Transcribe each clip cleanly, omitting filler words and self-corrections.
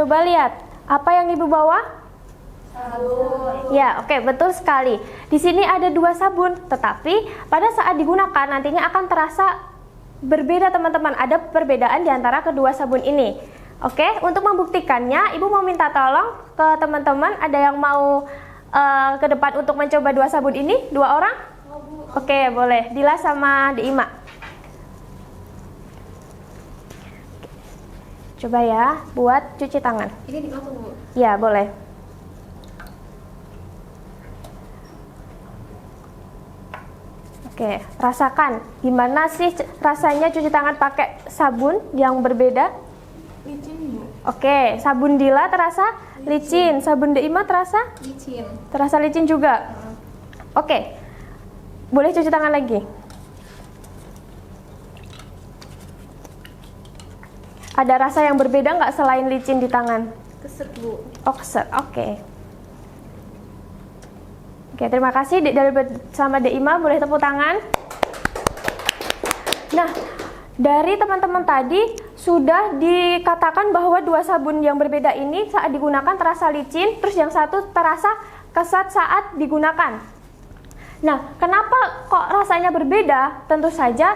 Coba lihat, apa yang Ibu bawa? Sabun. Ya, oke, betul sekali. Di sini ada 2 sabun, tetapi pada saat digunakan nantinya akan terasa berbeda teman-teman. Ada perbedaan di antara kedua sabun ini. Oke, untuk membuktikannya, Ibu mau minta tolong ke teman-teman, ada yang mau ke depan untuk mencoba 2 sabun ini? 2 orang? Oke, boleh. Dila sama Deima. Coba ya, buat cuci tangan. Ini dipotong, Bu. Ya, boleh. Oke, rasakan gimana sih rasanya cuci tangan pakai sabun yang berbeda? Licin, Bu. Oke, sabun Dila terasa licin, sabun Deima terasa? Licin. Terasa licin juga. Oke, boleh cuci tangan lagi. Ada rasa yang berbeda nggak selain licin di tangan? Keset, Bu. Oh, keset. Oke. Oke, terima kasih dari sama Deima, boleh tepuk tangan. Nah, dari teman-teman tadi sudah dikatakan bahwa 2 sabun yang berbeda ini saat digunakan terasa licin, terus yang satu terasa kesat saat digunakan. Nah, kenapa kok rasanya berbeda? Tentu saja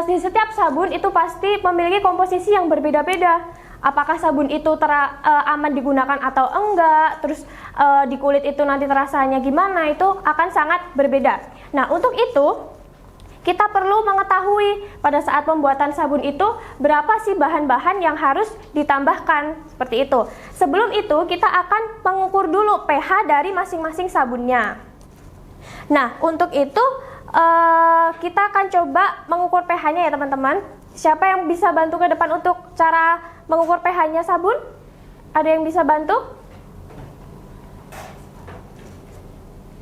di setiap sabun itu pasti memiliki komposisi yang berbeda-beda. Apakah sabun itu aman digunakan atau enggak, terus di kulit itu nanti rasanya gimana, itu akan sangat berbeda. Nah, untuk itu kita perlu mengetahui pada saat pembuatan sabun itu berapa sih bahan-bahan yang harus ditambahkan, seperti itu. Sebelum itu kita akan mengukur dulu pH dari masing-masing sabunnya. Nah, untuk itu kita akan coba mengukur pH-nya ya teman-teman. Siapa yang bisa bantu ke depan untuk cara mengukur pH-nya sabun? Ada yang bisa bantu?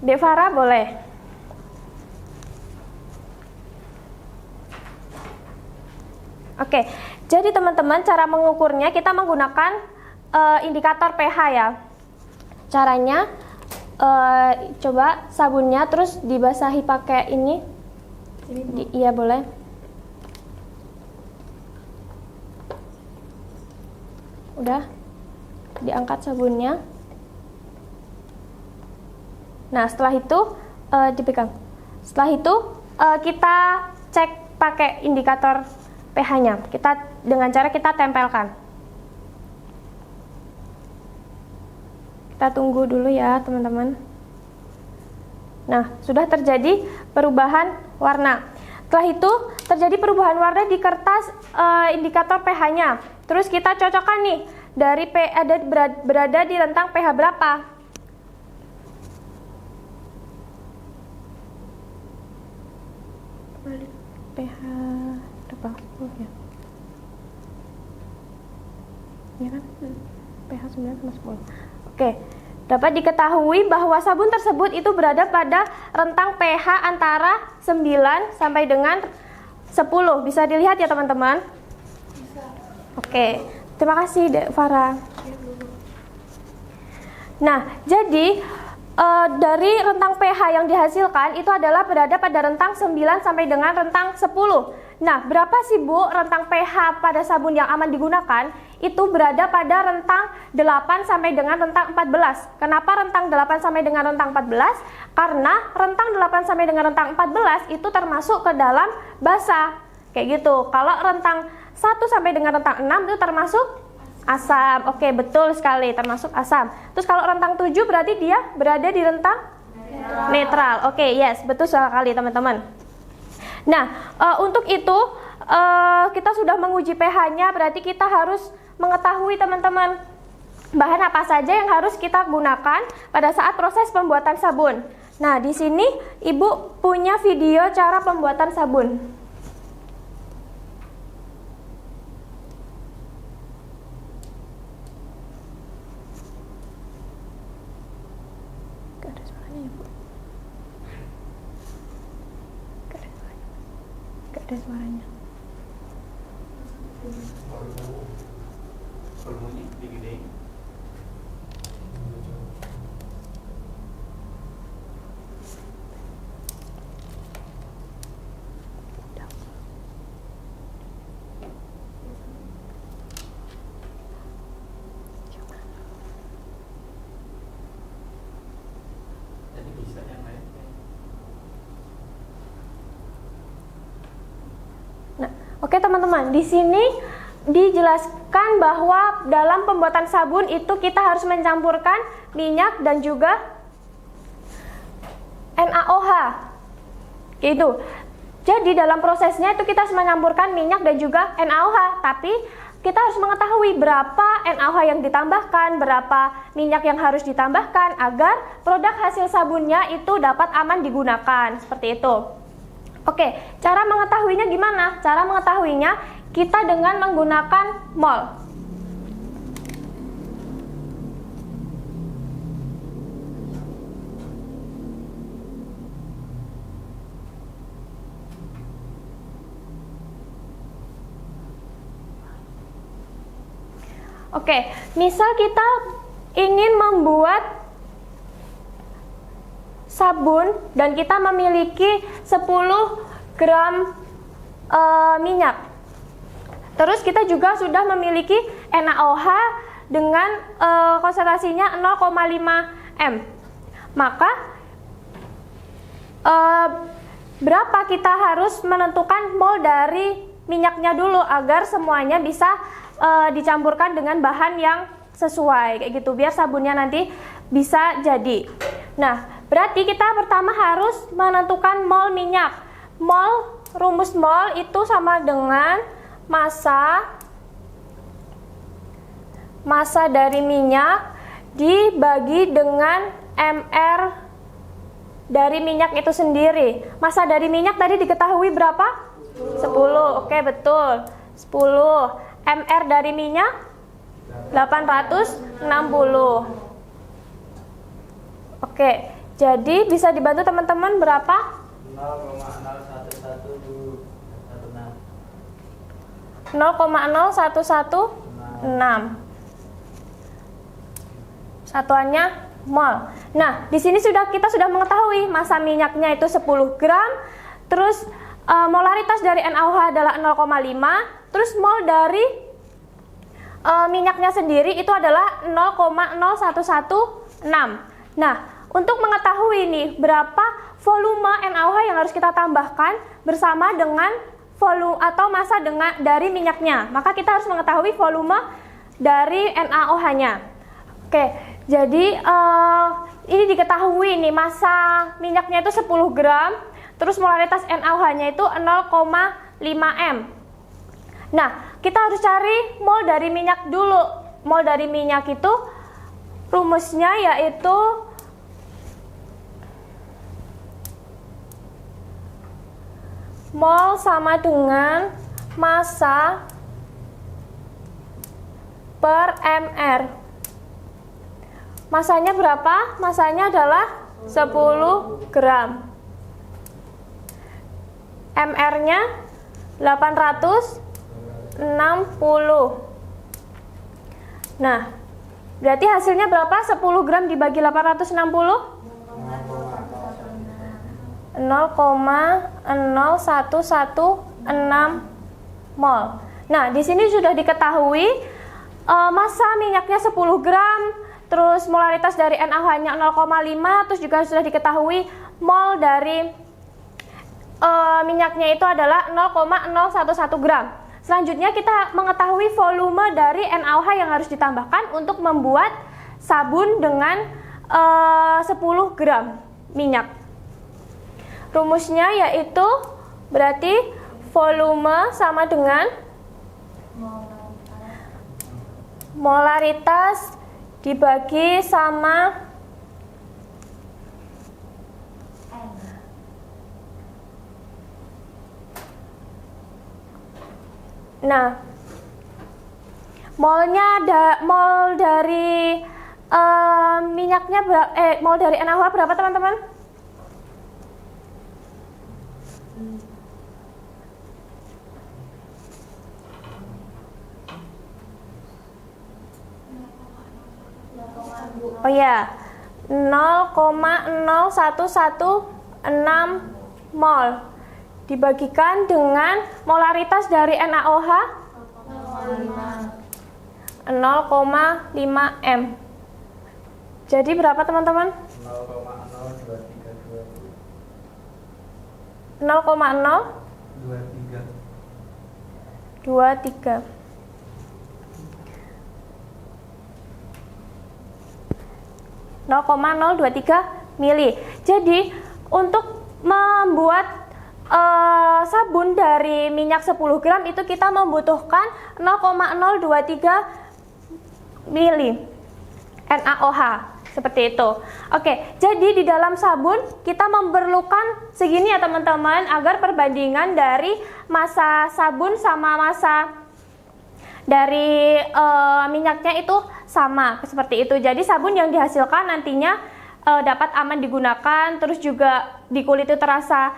Dek Farah boleh. Oke, jadi teman-teman cara mengukurnya kita menggunakan indikator pH ya. Caranya coba sabunnya terus dibasahi pakai ini. Iya boleh. Udah diangkat sabunnya. Nah, setelah itu dipegang. Setelah itu kita cek pakai indikator pH-nya. Dengan cara kita tempelkan. Kita tunggu dulu ya, teman-teman. Nah, sudah terjadi perubahan warna. Setelah itu terjadi perubahan warna di kertas indikator pH-nya. Terus kita cocokkan nih dari berada di rentang pH berapa? pH berapa? Oh ya. Ya kan? pH 9 sama 10. Oke. Dapat diketahui bahwa sabun tersebut itu berada pada rentang pH antara 9 sampai dengan 10. Bisa dilihat ya teman-teman? Bisa. Oke, terima kasih Dek Farah. Nah, jadi dari rentang pH yang dihasilkan itu adalah berada pada rentang 9 sampai dengan rentang 10. Nah, berapa sih Bu rentang pH pada sabun yang aman digunakan? Itu berada pada rentang 8 sampai dengan rentang 14. Kenapa rentang 8 sampai dengan rentang 14? Karena rentang 8 sampai dengan rentang 14 itu termasuk ke dalam basah. Kayak gitu. Kalau rentang 1 sampai dengan rentang 6 itu termasuk asam. Oke, betul sekali, termasuk asam. Terus kalau rentang 7 berarti dia berada di rentang netral. Oke, yes, betul sekali teman-teman. Nah, untuk itu kita sudah menguji pH-nya, berarti kita harus mengetahui teman-teman bahan apa saja yang harus kita gunakan pada saat proses pembuatan sabun. Nah, di sini Ibu punya video cara pembuatan sabun. Gak ada suaranya ya, Bu? Gak ada suaranya. Volumenya digedein. Oke teman-teman, di sini dijelaskan bahwa dalam pembuatan sabun itu kita harus mencampurkan minyak dan juga NaOH. Gitu. Jadi dalam prosesnya itu kita harus mencampurkan minyak dan juga NaOH, tapi kita harus mengetahui berapa NaOH yang ditambahkan, berapa minyak yang harus ditambahkan agar produk hasil sabunnya itu dapat aman digunakan, seperti itu. Oke, cara mengetahuinya gimana? Cara mengetahuinya kita dengan menggunakan mol. Oke, misal kita ingin membuat sabun dan kita memiliki 10 gram minyak. Terus kita juga sudah memiliki NaOH dengan konsentrasinya 0,5 m. Maka berapa kita harus menentukan mol dari minyaknya dulu agar semuanya bisa dicampurkan dengan bahan yang sesuai kayak gitu, biar sabunnya nanti bisa jadi. Nah, berarti kita pertama harus menentukan mol minyak. Rumus mol itu sama dengan massa dari minyak dibagi dengan mR dari minyak itu sendiri. Massa dari minyak tadi diketahui berapa? 10. Oke, betul. 10. MR dari minyak 860. Oke, jadi bisa dibantu teman-teman berapa? 0,0116. Satuannya mol. Nah, di sini kita sudah mengetahui massa minyaknya itu 10 gram. Terus molaritas dari NaOH adalah 0,5. Terus mol dari minyaknya sendiri itu adalah 0,0116. Nah, untuk mengetahui nih berapa volume NaOH yang harus kita tambahkan bersama dengan volume atau massa dari minyaknya, maka kita harus mengetahui volume dari NaOH-nya. Oke, jadi ini diketahui nih massa minyaknya itu 10 gram, terus molaritas NaOH-nya itu 0,5 m. Nah, kita harus cari mol dari minyak dulu. Mol dari minyak itu rumusnya yaitu mol sama dengan massa per mR. Masanya berapa? Masanya adalah 10 gram. mR-nya 860. Nah, berarti hasilnya berapa? 10 gram dibagi 860? 0,0116 mol. Nah, di sini sudah diketahui massa minyaknya 10 gram, terus molaritas dari NaOH-nya 0,5, terus juga sudah diketahui mol dari minyaknya itu adalah 0,011 gram. Selanjutnya kita mengetahui volume dari NaOH yang harus ditambahkan untuk membuat sabun dengan 10 gram minyak. Rumusnya yaitu berarti volume sama dengan molaritas dibagi sama Nah, mol dari minyaknya mol dari NaOH berapa teman-teman? Oh ya, 0,0116 mol dibagikan dengan molaritas dari NaOH 0,5 m. Jadi berapa teman-teman? 0,023. 23. mili. Jadi untuk membuat sabun dari minyak 10 gram itu kita membutuhkan 0,023 mili NaOH seperti itu. Oke, jadi di dalam sabun kita memerlukan segini ya teman-teman, agar perbandingan dari massa sabun sama massa dari minyaknya itu sama seperti itu. Jadi sabun yang dihasilkan nantinya dapat aman digunakan, terus juga di kulit itu terasa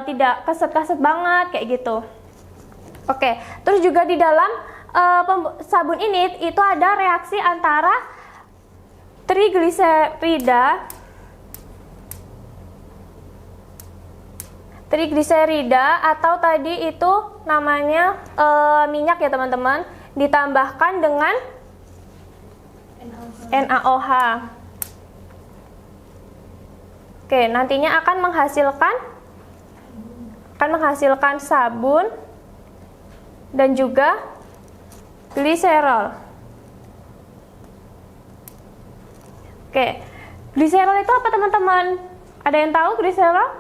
tidak keset-keset banget kayak gitu. Oke, terus juga di dalam sabun ini itu ada reaksi antara trigliserida atau tadi itu namanya minyak ya teman-teman, ditambahkan dengan NaOH. Oke, nantinya akan menghasilkan sabun dan juga gliserol. Oke, gliserol itu apa teman-teman? Ada yang tahu gliserol?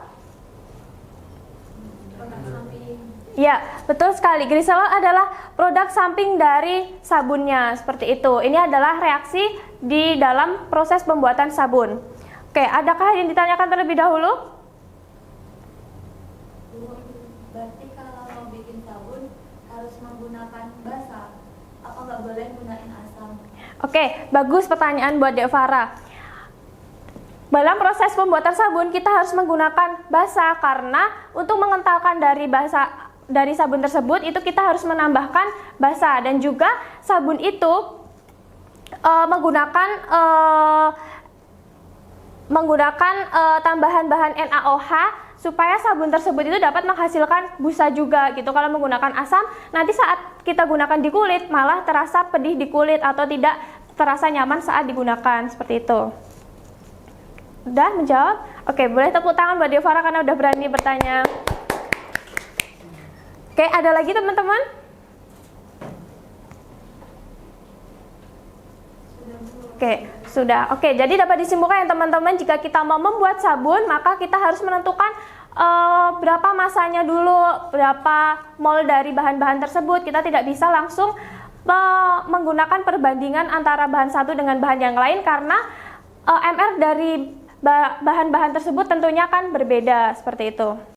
Ya, betul sekali. Gliserol adalah produk samping dari sabunnya, seperti itu. Ini adalah reaksi di dalam proses pembuatan sabun. Oke, adakah yang ditanyakan terlebih dahulu? Berarti kalau mau bikin sabun harus menggunakan basa, apa nggak boleh gunain asam? Oke, bagus pertanyaan buat Dek Farah. Dalam proses pembuatan sabun kita harus menggunakan basa, karena untuk mengentalkan dari sabun tersebut itu kita harus menambahkan basa, dan juga sabun itu menggunakan tambahan bahan NaOH supaya sabun tersebut itu dapat menghasilkan busa juga gitu. Kalau menggunakan asam, nanti saat kita gunakan di kulit malah terasa pedih di kulit atau tidak terasa nyaman saat digunakan, seperti itu. Udah menjawab? Oke, boleh tepuk tangan buat Devara karena udah berani bertanya. Oke, ada lagi teman-teman? Oke, sudah. Oke, jadi dapat disimpulkan ya teman-teman, jika kita mau membuat sabun, maka kita harus menentukan berapa masanya dulu, berapa mol dari bahan-bahan tersebut. Kita tidak bisa langsung menggunakan perbandingan antara bahan satu dengan bahan yang lain, karena MR dari bahan-bahan tersebut tentunya kan berbeda, seperti itu.